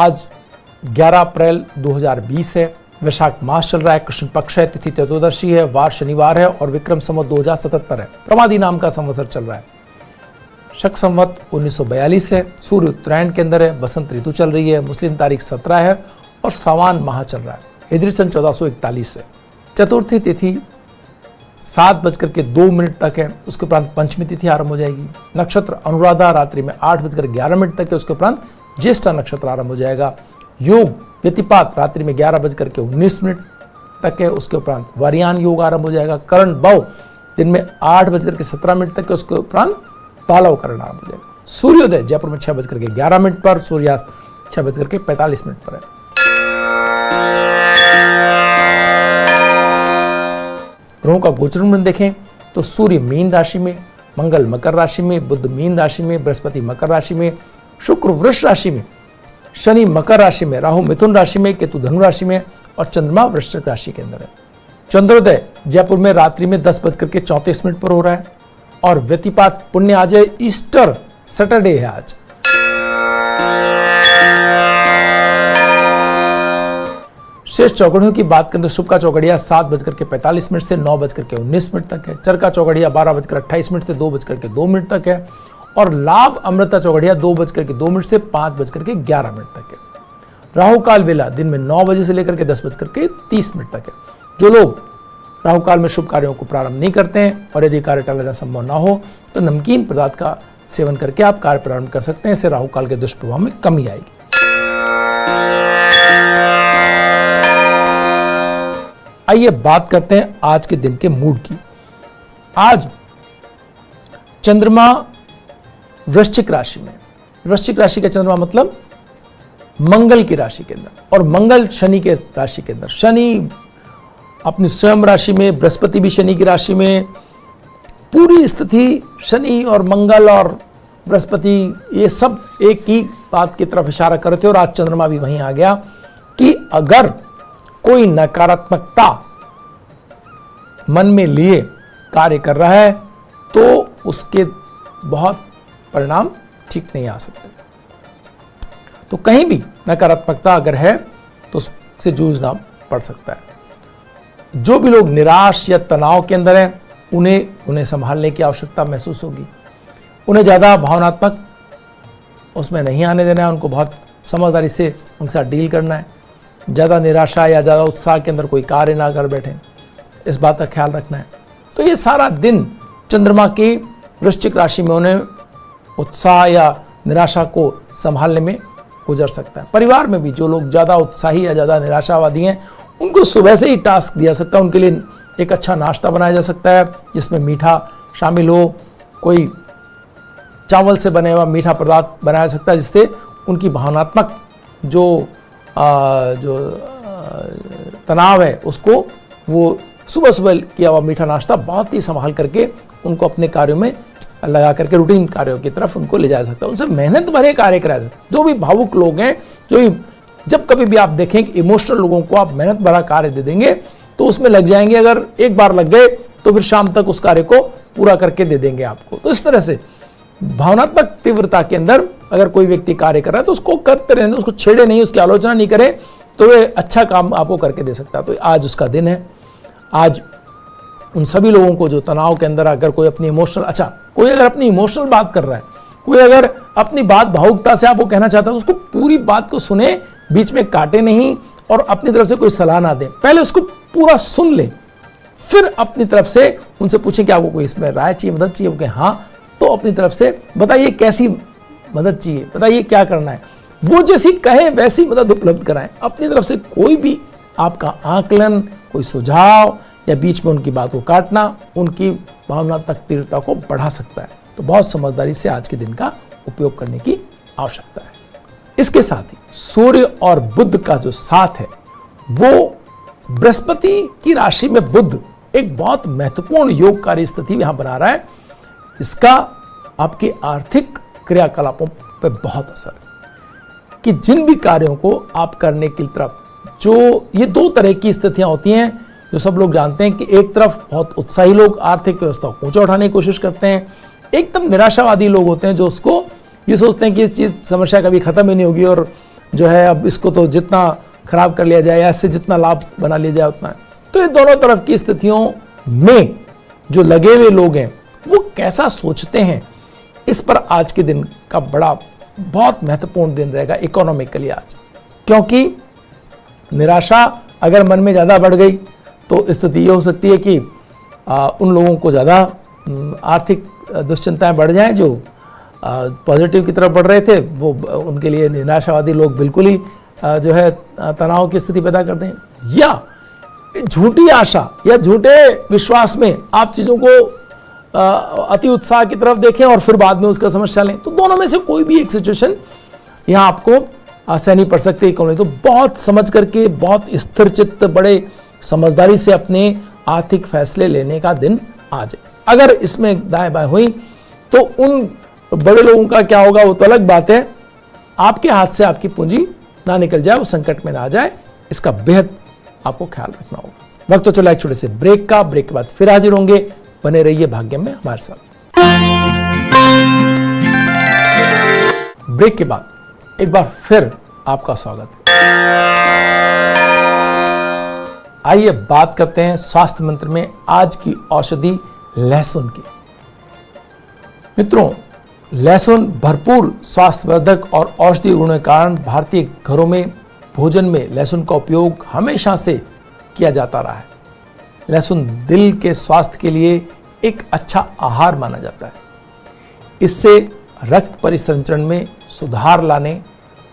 आज 11 अप्रैल 2020 है। वैशाख मास चल रहा है, कृष्ण पक्ष है, तिथि चतुर्दशी है, वार शनिवार है और विक्रम संवत 2077 है। प्रमादी नाम का संवत्सर चल रहा है। शक संवत 1942 है। सूर्य उत्तरायण के अंदर है। बसंत ऋतु चल रही है। मुस्लिम तारीख 17 है और सावन माह चल रहा है। हिजरी सन 1441 है। चतुर्थी तिथि 7:02 तक है। उसके उपरांत पंचमी तिथि आरंभ हो जाएगी। नक्षत्र अनुराधा रात्रि में 8:11 तक है। उसके उपरांत ज्येष्ठा नक्षत्र आरंभ हो जाएगा। योग व्यतिपात रात्रि में 11:19 तक है। उसके उपरांत वरियान योग आरंभ हो जाएगा। करण भव दिन में 8:17 तक है। उसके उपरांत पालव करण आरंभ हो जाएगा। सूर्योदय जयपुर में 6:11 पर, सूर्यास्त 6:45 पर है। ग्रहों का गोचरण में देखें तो सूर्य मीन राशि में, मंगल मकर राशि में, बुध मीन राशि में, बृहस्पति मकर राशि में, शुक्र वृष राशि में, शनि मकर राशि में, राहु मिथुन राशि में, केतु धनु राशि में और चंद्रमा वृश्चिक राशि के अंदर है। चंद्रोदय जयपुर में रात्रि में 10:34 पर हो रहा है और व्यतिपात पुण्य आज है, ईस्टर सैटरडे है आज। शेष चौगड़ियों की बात करें तो शुभ का चौगड़िया 7:45 से 9:19 तक है। चर का चौगड़िया 12:28 से 2:02 तक है और लाभ अमृता चौगड़िया 2:02 से 5:11 तक है। राहु काल वेला दिन में 9 बजे से लेकर के 10:30 तक है। जो लोग राहु काल में शुभ कार्यों को प्रारंभ नहीं करते हैं और यदि कार्य टालना संभव ना हो तो नमकीन पदार्थ का सेवन करके आप कार्य प्रारंभ कर सकते हैं। इससे राहु काल के दुष्प्रभाव में कमी आएगी। आइए बात करते हैं आज के दिन के मूड की। आज चंद्रमा वृश्चिक राशि में, वृश्चिक राशि का चंद्रमा मतलब मंगल की राशि के अंदर और मंगल शनि के राशि के अंदर। शनि अपनी स्वयं राशि में, बृहस्पति भी शनि की राशि में। पूरी स्थिति शनि और मंगल और बृहस्पति ये सब एक ही बात की तरफ इशारा कर रहे थे और आज चंद्रमा भी वहीं आ गया कि अगर कोई नकारात्मकता मन में लिए कार्य कर रहा है तो उसके बहुत परिणाम ठीक नहीं आ सकते। तो कहीं भी नकारात्मकता अगर है तो उससे जूझना पड़ सकता है। जो भी लोग निराश या तनाव के अंदर हैं उन्हें संभालने की आवश्यकता महसूस होगी। उन्हें ज़्यादा भावनात्मक उसमें नहीं आने देना है। उनको बहुत समझदारी से उनके साथ डील करना है। ज़्यादा निराशा या ज़्यादा उत्साह के अंदर कोई कार्य ना कर बैठे, इस बात का ख्याल रखना है। तो ये सारा दिन चंद्रमा की वृश्चिक राशि में उन्हें उत्साह या निराशा को संभालने में गुजर सकता है। परिवार में भी जो लोग ज़्यादा उत्साही या ज़्यादा निराशावादी हैं उनको सुबह से ही टास्क दिया सकता है। उनके लिए एक अच्छा नाश्ता बनाया जा सकता है जिसमें मीठा शामिल हो। कोई चावल से बने हुआ मीठा पदार्थ बनाया सकता है जिससे उनकी भावनात्मक जो तनाव है उसको वो सुबह सुबह किया हुआ मीठा नाश्ता बहुत ही संभाल करके उनको अपने कार्यों में लगा करके रूटीन कार्यों की तरफ उनको ले जा सकता है। उनसे मेहनत भरे कार्य कराया सकता है। जो भी भावुक लोग हैं, जब कभी भी आप देखें कि इमोशनल लोगों को आप मेहनत भरा कार्य दे देंगे तो उसमें लग जाएंगे। अगर एक बार लग गए तो फिर शाम तक उस कार्य को पूरा करके दे देंगे आपको। तो इस तरह से भावनात्मक तीव्रता के अंदर अगर कोई व्यक्ति कार्य कर रहा है तो उसको करते रहने, उसको छेड़े नहीं, उसकी आलोचना नहीं करे तो वे अच्छा काम आपको करके दे सकता है। तो आज उसका दिन है। आज उन सभी लोगों को जो तनाव के अंदर अगर कोई अपनी कोई अगर अपनी इमोशनल बात कर रहा है, कोई अगर अपनी बात भावुकता से आपको कहना चाहता है तो उसको पूरी बात को सुने, बीच में काटे नहीं और अपनी तरफ से कोई सलाह ना दे। पहले उसको पूरा सुन ले, फिर अपनी तरफ से उनसे पूछें कि आपको कोई इसमें राय चाहिए, मदद चाहिए। वो हाँ, तो अपनी तरफ से बताइए कैसी मदद चाहिए, बताइए क्या करना है। वो जैसी कहे वैसी मदद उपलब्ध कराएं। अपनी तरफ से कोई भी आपका आकलन, कोई सुझाव या बीच में उनकी बात को काटना उनकी भावनात्मक तीव्रता को बढ़ा सकता है। तो बहुत समझदारी से आज के दिन का उपयोग करने की आवश्यकता है। इसके साथ ही सूर्य और बुध का जो साथ है वो बृहस्पति की राशि में बुध एक बहुत महत्वपूर्ण योगकारी स्थिति यहां बना रहा है। इसका आपके आर्थिक क्रियाकलापों पर बहुत असर है कि जिन भी कार्यों को आप करने की तरफ, जो ये दो तरह की स्थितियां होती हैं जो सब लोग जानते हैं कि एक तरफ बहुत उत्साही लोग आर्थिक व्यवस्था को ऊंचा उठाने की कोशिश करते हैं, एकदम निराशावादी लोग होते हैं जो उसको ये सोचते हैं कि इस चीज समस्या कभी खत्म ही नहीं होगी और जो है अब इसको तो जितना खराब कर लिया जाए या इससे जितना लाभ बना लिया जाए उतना है। तो ये दोनों तरफ की स्थितियों में जो लगे हुए लोग हैं वो कैसा सोचते हैं, इस पर आज के दिन का बहुत महत्वपूर्ण दिन रहेगा इकोनॉमिकली आज। क्योंकि निराशा अगर मन में ज़्यादा बढ़ गई तो स्थिति ये हो सकती है कि उन लोगों को ज़्यादा आर्थिक दुश्चिंताएं बढ़ जाएं जो पॉजिटिव की तरफ बढ़ रहे थे, वो उनके लिए निराशावादी लोग बिल्कुल ही जो है तनाव की स्थिति पैदा कर दें। या झूठी आशा या झूठे विश्वास में आप चीज़ों को अति उत्साह की तरफ देखें और फिर बाद में उसका समस्या लें। तो दोनों में से कोई भी एक सिचुएशन यहाँ आपको सहनी पड़ सकती है इकोनॉमी। तो बहुत समझ करके, बहुत स्थिर चित्त, बड़े समझदारी से अपने आर्थिक फैसले लेने का दिन आ जाए। अगर इसमें दाएं बाएं हुई तो उन बड़े लोगों का क्या होगा वो तो अलग बात है। आपके हाथ से आपकी पूंजी ना निकल जाए, वो संकट में ना आ जाए, इसका बेहद आपको ख्याल रखना होगा। वक्त तो चला एक छोटे से ब्रेक का। ब्रेक के बाद फिर हाजिर होंगे। बने रहिए भाग्य में हमारे साथ। ब्रेक के बाद एक बार फिर आपका स्वागत है। आइए बात करते हैं स्वास्थ्य मंत्र में आज की औषधि लहसुन की। मित्रों, लहसुन भरपूर स्वास्थ्यवर्धक और औषधीय गुणों के कारण भारतीय घरों में भोजन में लहसुन का उपयोग हमेशा से किया जाता रहा है। लहसुन दिल के स्वास्थ्य के लिए एक अच्छा आहार माना जाता है। इससे रक्त परिसंचरण में सुधार लाने,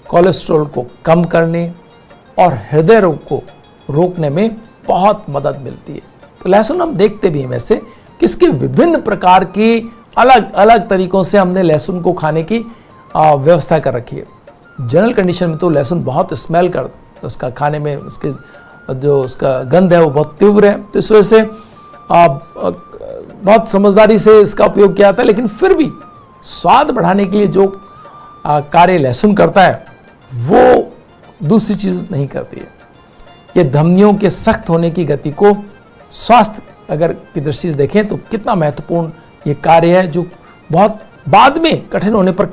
कोलेस्ट्रॉल को कम करने और हृदय रोग को रोकने में बहुत मदद मिलती है। तो लहसुन हम देखते भी हैं वैसे कि इसके विभिन्न प्रकार की अलग अलग तरीकों से हमने लहसुन को खाने की व्यवस्था कर रखी है। जनरल कंडीशन में तो लहसुन बहुत स्मेल कर, उसका खाने में उसके जो उसका गंध है वो बहुत तीव्र है। तो इस वजह से बहुत समझदारी से इसका उपयोग किया जाता है। लेकिन फिर भी स्वाद बढ़ाने के लिए जो कार्य लहसुन करता है वो दूसरी चीज़ नहीं करती है। ये धमनियों के सख्त होने की गति को स्वास्थ्य अगर की दृष्टि से देखें तो कितना महत्वपूर्ण ये कार्य है, जो बहुत बाद में कठिन होने पर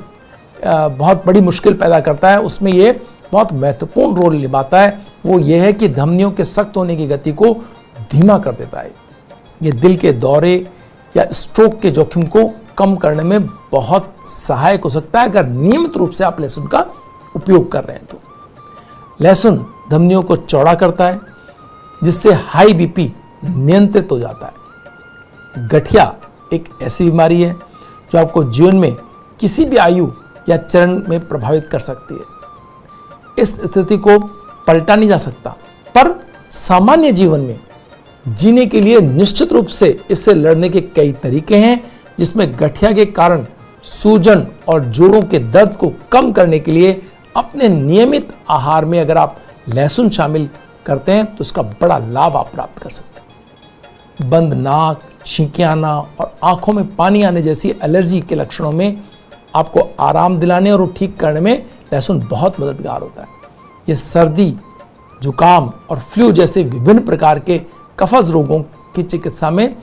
बहुत बड़ी मुश्किल पैदा करता है। उसमें ये बहुत महत्वपूर्ण रोल निभाता है। वो ये है कि धमनियों के सख्त होने की गति को धीमा कर देता है। ये दिल के दौरे या स्ट्रोक के जोखिम को कम करने में बहुत सहायक हो सकता है अगर नियमित रूप से आप लहसुन का उपयोग कर रहे हैं तो। लहसुन धमनियों को चौड़ा करता है जिससे हाई बीपी नियंत्रित हो जाता है। गठिया एक ऐसी बीमारी है जो आपको जीवन में किसी भी आयु या चरण में प्रभावित कर सकती है। इस स्थिति को पलटा नहीं जा सकता, पर सामान्य जीवन में जीने के लिए निश्चित रूप से इससे लड़ने के कई तरीके हैं, जिसमें गठिया के कारण सूजन और जोड़ों के दर्द को कम करने के लिए अपने नियमित आहार में अगर आप लहसुन शामिल करते हैं तो उसका बड़ा लाभ आप प्राप्त कर सकते हैं। बंद नाक, छींकें आना और आंखों में पानी आने जैसी एलर्जी के लक्षणों में आपको आराम दिलाने और ठीक करने में लहसुन बहुत मददगार होता है। ये सर्दी, जुकाम और फ्लू जैसे विभिन्न प्रकार के कफज रोगों की चिकित्सा में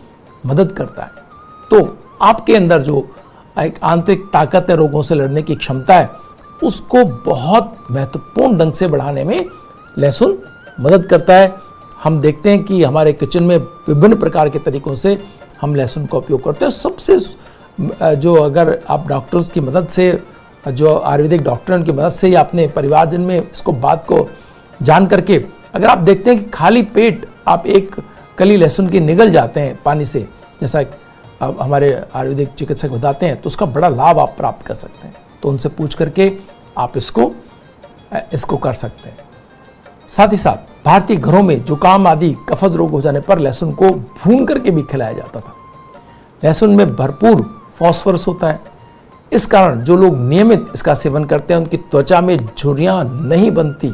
मदद करता है। तो आपके अंदर जो एक आंतरिक ताकत है, रोगों से लड़ने की क्षमता है, उसको बहुत महत्वपूर्ण ढंग से बढ़ाने में लहसुन मदद करता है। हम देखते हैं कि हमारे किचन में विभिन्न प्रकार के तरीकों से हम लहसुन का उपयोग करते हैं। सबसे जो अगर आप डॉक्टर्स की मदद से, जो आयुर्वेदिक डॉक्टर उनकी मदद से या अपने परिवारजन में इसको बात को जान करके अगर आप देखते हैं कि खाली पेट आप एक कली लहसुन की निगल जाते हैं पानी से, जैसा अब हमारे आयुर्वेदिक चिकित्सक बताते हैं, तो उसका बड़ा लाभ आप प्राप्त कर सकते हैं। तो उनसे पूछ करके आप इसको कर सकते हैं। साथ ही साथ भारतीय घरों में जुकाम आदि कफज रोग हो जाने पर लहसुन को भून करके भी खिलाया जाता था। लहसुन में भरपूर फास्फोरस होता है। इस कारण जो लोग नियमित इसका सेवन करते हैं उनकी त्वचा में झुर्रियां नहीं बनती,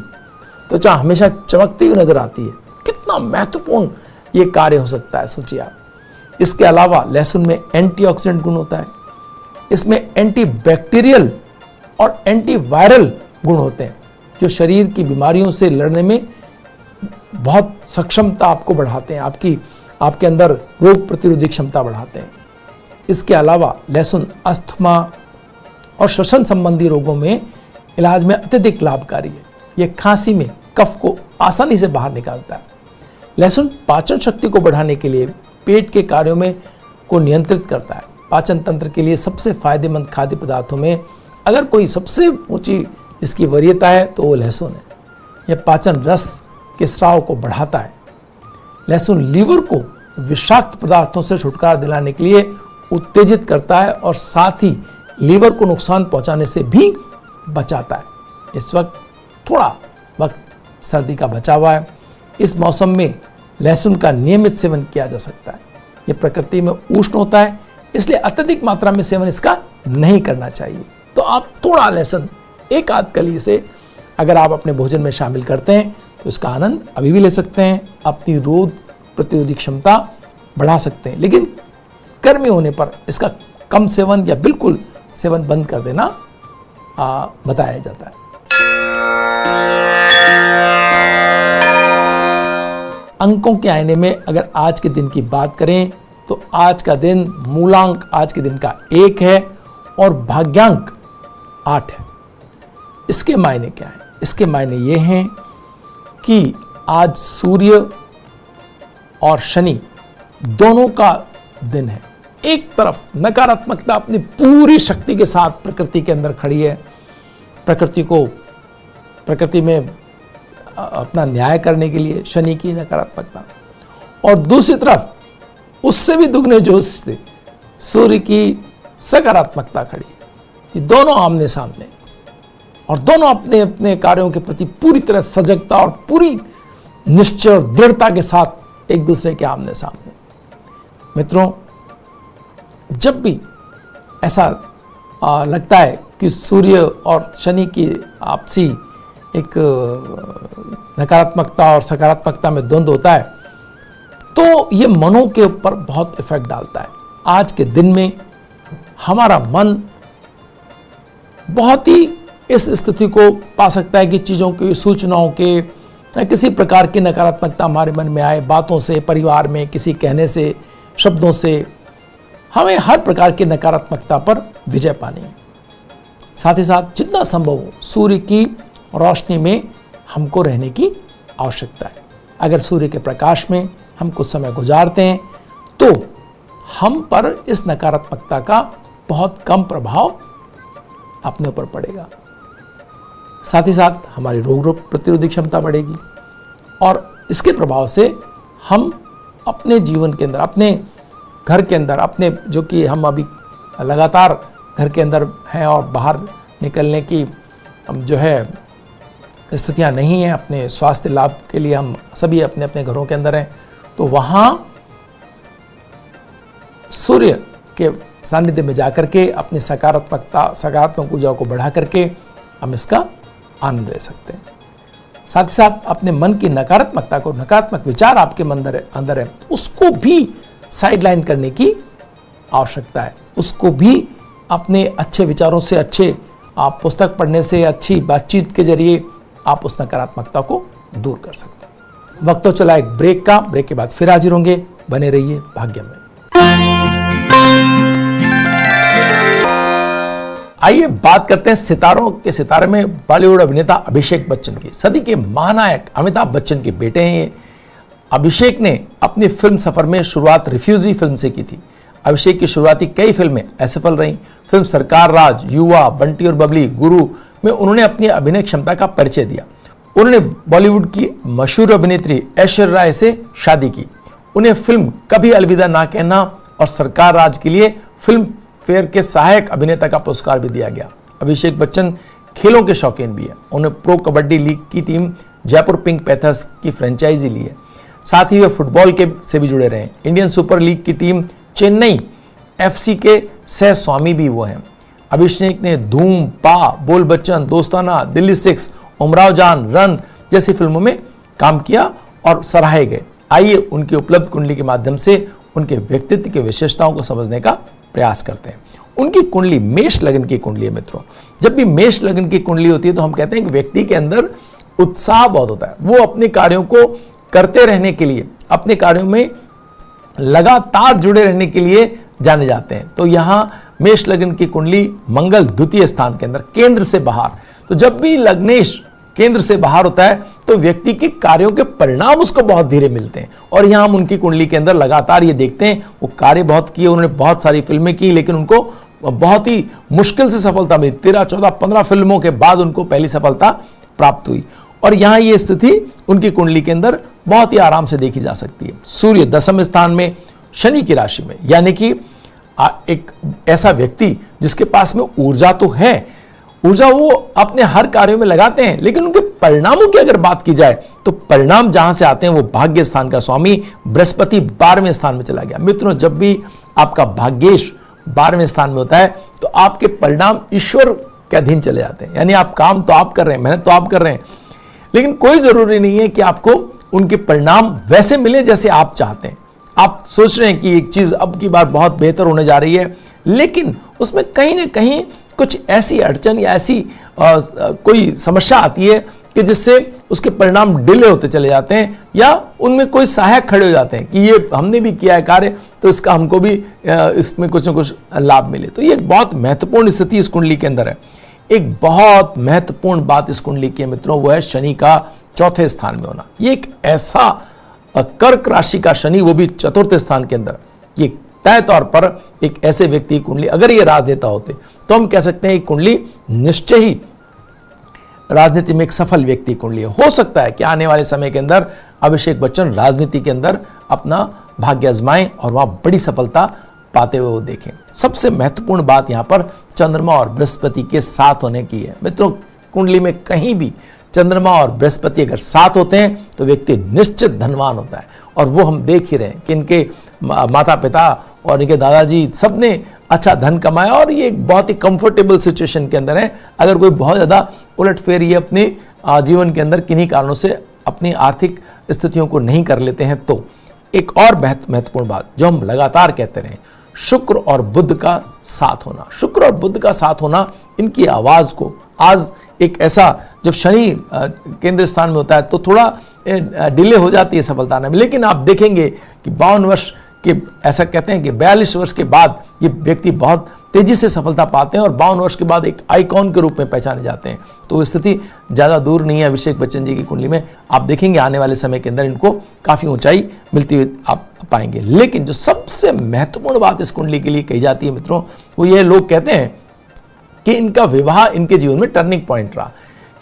त्वचा हमेशा चमकती हुई नजर आती है। कितना महत्वपूर्ण ये कार्य हो सकता है, सोचिए आप। इसके अलावा लहसुन में एंटीऑक्सीडेंट गुण होता है। इसमें एंटीबैक्टीरियल और एंटीवायरल गुण होते हैं जो शरीर की बीमारियों से लड़ने में बहुत सक्षमता आपको बढ़ाते हैं, आपके अंदर रोग प्रतिरोधी क्षमता बढ़ाते हैं। इसके अलावा लहसुन अस्थमा और श्वसन संबंधी रोगों में इलाज में अत्यधिक लाभकारी है। यह खांसी में कफ को आसानी से बाहर निकालता है। लहसुन पाचन शक्ति को बढ़ाने के लिए, पेट के कार्यों में को नियंत्रित करता है। पाचन तंत्र के लिए सबसे फायदेमंद खाद्य पदार्थों में अगर कोई सबसे ऊंची इसकी वरीयता है तो वो लहसुन है। यह पाचन रस के स्राव को बढ़ाता है। लहसुन लीवर को विषाक्त पदार्थों से छुटकारा दिलाने के लिए उत्तेजित करता है और साथ ही लीवर को नुकसान पहुंचाने से भी बचाता है। इस वक्त थोड़ा वक्त सर्दी का बचा हुआ है। इस मौसम में लहसुन का नियमित सेवन किया जा सकता है। यह प्रकृति में उष्ण होता है, इसलिए अत्यधिक मात्रा में सेवन इसका नहीं करना चाहिए। तो आप थोड़ा लहसुन एक आध कली से अगर आप अपने भोजन में शामिल करते हैं तो इसका आनंद अभी भी ले सकते हैं, अपनी रोग प्रतिरोधी क्षमता बढ़ा सकते हैं। लेकिन गर्मी होने पर इसका कम सेवन या बिल्कुल सेवन बंद कर देना बताया जाता है। अंकों के आईने में अगर आज के दिन की बात करें तो आज का दिन मूलांक आज के दिन का 1 है और भाग्यांक 8 है। इसके मायने क्या है? इसके मायने ये हैं कि आज सूर्य और शनि दोनों का दिन है। एक तरफ नकारात्मकता अपनी पूरी शक्ति के साथ प्रकृति के अंदर खड़ी है, प्रकृति में अपना न्याय करने के लिए शनि की नकारात्मकता, और दूसरी तरफ उससे भी दुगने जोश से सूर्य की सकारात्मकता खड़ी है। ये दोनों आमने सामने और दोनों अपने अपने कार्यों के प्रति पूरी तरह सजगता और पूरी निश्चय और दृढ़ता के साथ एक दूसरे के आमने सामने। मित्रों, जब भी ऐसा लगता है कि सूर्य और शनि की आपसी एक नकारात्मकता और सकारात्मकता में द्वंद्व होता है तो ये मनों के ऊपर बहुत इफेक्ट डालता है। आज के दिन में हमारा मन बहुत ही इस स्थिति को पा सकता है कि चीज़ों की, सूचनाओं के किसी प्रकार की नकारात्मकता हमारे मन में आए, बातों से, परिवार में किसी कहने से, शब्दों से हमें हर प्रकार की नकारात्मकता पर विजय पानी है। साथ ही साथ जितना संभव हो सूर्य की रोशनी में हमको रहने की आवश्यकता है। अगर सूर्य के प्रकाश में हम कुछ समय गुजारते हैं तो हम पर इस नकारात्मकता का बहुत कम प्रभाव अपने ऊपर पड़ेगा। साथ ही साथ हमारी रोग प्रतिरोधी क्षमता बढ़ेगी और इसके प्रभाव से हम अपने जीवन के अंदर, अपने घर के अंदर, अपने जो कि हम अभी लगातार घर के अंदर हैं और बाहर निकलने की जो है स्थितियाँ नहीं हैं, अपने स्वास्थ्य लाभ के लिए हम सभी अपने अपने घरों के अंदर हैं, तो वहाँ सूर्य के सानिध्य में जाकर के अपनी सकारात्मक ऊर्जा को बढ़ा करके हम इसका आनंद ले सकते हैं। साथ ही साथ अपने मन की नकारात्मकता को, नकारात्मक विचार आपके अंदर है, उसको भी साइडलाइन करने की आवश्यकता है। उसको भी अपने अच्छे विचारों से, अच्छे आप पुस्तक पढ़ने से, अच्छी बातचीत के जरिए आप उस नकारात्मकता को दूर कर सकते हैं। वक्त तो चला एक ब्रेक का, ब्रेक के बाद फिर हाजिर होंगे। बने रहिए भाग्य में। आइए बात करते हैं सितारों के सितारे में बॉलीवुड अभिनेता अभिषेक बच्चन की। सदी के महानायक अमिताभ बच्चन के बेटे हैं ये। अभिषेक ने अपनी फिल्म सफर में शुरुआत रिफ्यूजी फिल्म से की थी। अभिषेक की शुरुआती कई फिल्में असफल रहीं। फिल्म सरकार राज, युवा, बंटी और बबली, गुरु में उन्होंने अपनी अभिनय क्षमता का परिचय दिया। उन्होंने बॉलीवुड की मशहूर अभिनेत्री ऐश्वर्या राय से शादी की। उन्हें फिल्म कभी अलविदा ना कहना और सरकार राज के लिए फिल्म फेयर के सहायक अभिनेता का पुरस्कार भी दिया गया। अभिषेक बच्चन खेलों के शौकीन भी है। उन्हें प्रो कबड्डी लीग की टीम जयपुर पिंक पैथर्स की फ्रेंचाइजी ली है। साथ ही वे फुटबॉल के से भी जुड़े रहे। इंडियन सुपर लीग की टीम चेन्नई FC के सह स्वामी भी वो हैं। अभिषेक ने धूम, पा, बोल बच्चन, दोस्ताना, दिल्ली 6, उमराव जान, रन जैसी फिल्मों में काम किया और सराहे गए। आइए उनकी उपलब्ध कुंडली के माध्यम से उनके व्यक्तित्व की विशेषताओं को समझने का प्रयास करते हैं। उनकी कुंडली मेष लगन की कुंडली है। मित्रों, जब भी मेष लगन की कुंडली होती है तो हम कहते हैं कि व्यक्ति के अंदर उत्साह बहुत होता है। वो अपने कार्यों को करते रहने के लिए, अपने कार्यों में लगातार जुड़े रहने के लिए जाने जाते हैं। तो यहाँ मेष लगन की कुंडली मंगल द्वितीय स्थान के अंदर केंद्र से बाहर तो जब भी लग्नेश केंद्र से बाहर होता है तो व्यक्ति के कार्यों के परिणाम उसको बहुत धीरे मिलते हैं। और यहां हम उनकी कुंडली के अंदर लगातार ये देखते हैं, वो कार्य बहुत किए, उन्होंने बहुत सारी फिल्में की, लेकिन उनको बहुत ही मुश्किल से सफलता मिली। 13, 14, 15 फिल्मों के बाद उनको पहली सफलता प्राप्त हुई। और यहां ये स्थिति उनकी कुंडली के अंदर बहुत ही आराम से देखी जा सकती है। सूर्य 10वें स्थान में शनि की राशि में, यानी कि एक ऐसा व्यक्ति जिसके पास में ऊर्जा तो है, ऊर्जा वो अपने हर कार्यों में लगाते हैं, लेकिन उनके परिणामों की अगर बात की जाए तो परिणाम जहां से आते हैं वो भाग्य स्थान का स्वामी बृहस्पति 12वें स्थान में चला गया। मित्रों, जब भी आपका भाग्येश 12वें स्थान में होता है तो आपके परिणाम ईश्वर के अधीन चले जाते हैं। यानी आप काम तो आप कर रहे हैं, मेहनत तो आप कर रहे हैं, लेकिन कोई जरूरी नहीं है कि आपको उनके परिणाम वैसे मिले जैसे आप चाहते हैं। आप सोच रहे हैं कि एक चीज अब की बार बहुत बेहतर होने जा रही है, लेकिन उसमें कहीं ना कहीं कुछ ऐसी अड़चन या ऐसी कोई समस्या आती है कि जिससे उसके परिणाम डिले होते चले जाते हैं, या उनमें कोई सहायक खड़े हो जाते हैं कि ये हमने भी किया है कार्य तो इसका हमको भी इसमें कुछ ना कुछ लाभ मिले। तो ये एक बहुत महत्वपूर्ण स्थिति इस कुंडली के अंदर है। एक बहुत महत्वपूर्ण बात इस कुंडली की मित्रों, वो है शनि का 4थे स्थान में होना। ये एक ऐसा कर्क राशि का शनि, वो भी 4थे स्थान के अंदर, ये तय तौर पर एक ऐसे व्यक्ति की कुंडली, अगर ये राजनेता होते तो हम कह सकते हैं कुंडली निश्चय ही राजनीति में एक सफल व्यक्ति कुंडली है। हो सकता है कि आने वाले समय के अंदर अभिषेक बच्चन राजनीति के अंदर अपना भाग्य आजमाएं और वहां बड़ी सफलता पाते हुए वो देखें। सबसे महत्वपूर्ण बात यहां पर चंद्रमा और बृहस्पति के साथ होने की है। मित्रों, कुंडली में कहीं भी चंद्रमा और बृहस्पति अगर साथ होते हैं तो व्यक्ति निश्चित धनवान होता है। और वो हम देख ही रहे हैं कि इनके माता पिता और इनके दादाजी सबने अच्छा धन कमाया, और ये एक बहुत ही कंफर्टेबल सिचुएशन के अंदर है। अगर कोई बहुत ज़्यादा उलटफेर ये अपने जीवन के अंदर किन्हीं कारणों से अपनी आर्थिक स्थितियों को नहीं कर लेते हैं, तो एक और महत्वपूर्ण बात जो हम लगातार कहते रहे, शुक्र और बुध का साथ होना। शुक्र और बुध का साथ होना इनकी आवाज़ को, आज एक ऐसा, जब शनि केंद्र स्थान में होता है तो थोड़ा डिले हो जाती है सफलता आने में, लेकिन आप देखेंगे कि 52 वर्ष के, ऐसा कहते हैं कि 42 वर्ष के बाद ये व्यक्ति बहुत तेजी से सफलता पाते हैं और 52 वर्ष के बाद एक आइकॉन के रूप में पहचाने जाते हैं। तो स्थिति ज़्यादा दूर नहीं है अभिषेक बच्चन जी की कुंडली में। आप देखेंगे आने वाले समय के अंदर इनको काफ़ी ऊंचाई मिलती हुई आप पाएंगे। लेकिन जो सबसे महत्वपूर्ण बात इस कुंडली के लिए कही जाती है मित्रों, वो ये, लोग कहते हैं कि इनका विवाह इनके जीवन में टर्निंग पॉइंट रहा,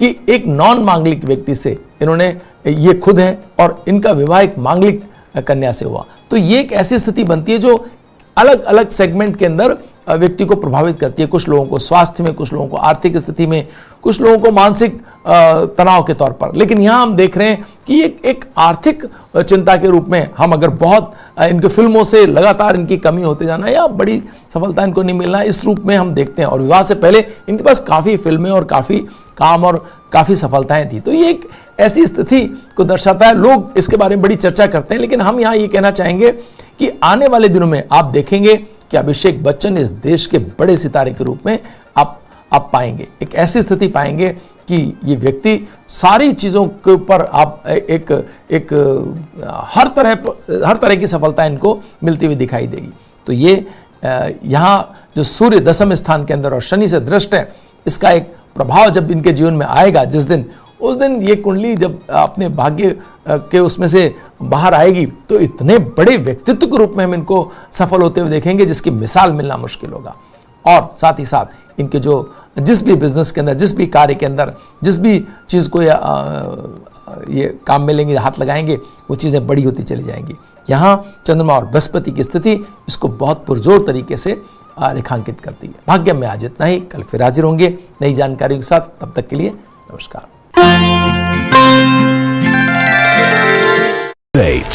कि एक नॉन मांगलिक व्यक्ति से इन्होंने, ये खुद है और इनका विवाह एक मांगलिक कन्या से हुआ। तो ये एक ऐसी स्थिति बनती है जो अलग अलग सेगमेंट के अंदर व्यक्ति को प्रभावित करती है। कुछ लोगों को स्वास्थ्य में, कुछ लोगों को आर्थिक स्थिति में, कुछ लोगों को मानसिक तनाव के तौर पर। लेकिन यहाँ हम देख रहे हैं कि एक आर्थिक चिंता के रूप में हम अगर बहुत इनके फिल्मों से लगातार इनकी कमी होते जाना या बड़ी सफलता इनको नहीं मिलना, इस रूप में हम देखते हैं। और विवाह से पहले इनके पास काफ़ी फिल्में और काफ़ी काम और काफ़ी सफलताएं थी। तो ये एक ऐसी स्थिति को दर्शाता है। लोग इसके बारे में बड़ी चर्चा करते हैं, लेकिन हम यहाँ ये कहना चाहेंगे कि आने वाले दिनों में आप देखेंगे कि अभिषेक बच्चन इस देश के बड़े सितारे के रूप में आप पाएंगे। एक ऐसी स्थिति पाएंगे कि ये व्यक्ति सारी चीज़ों के ऊपर आप एक हर तरह की सफलता इनको मिलती हुई दिखाई देगी। तो ये यहाँ जो सूर्य 10वें स्थान के अंदर और शनि से दृष्ट है, इसका एक प्रभाव जब इनके जीवन में आएगा जिस दिन, उस दिन ये कुंडली जब अपने भाग्य के उसमें से बाहर आएगी तो इतने बड़े व्यक्तित्व के रूप में हम इनको सफल होते हुए देखेंगे जिसकी मिसाल मिलना मुश्किल होगा। और साथ ही साथ इनके जो जिस भी बिजनेस के अंदर, जिस भी कार्य के अंदर, जिस भी चीज़ को ये काम में लेंगे, हाथ लगाएंगे, वो चीज़ें बड़ी होती चली जाएंगी। यहाँ चंद्रमा और बृहस्पति की स्थिति इसको बहुत पुरजोर तरीके से रेखांकित करती है। भाग्य में आज इतना ही, कल फिर हाजिर होंगे नई जानकारी के साथ। तब तक के लिए नमस्कार।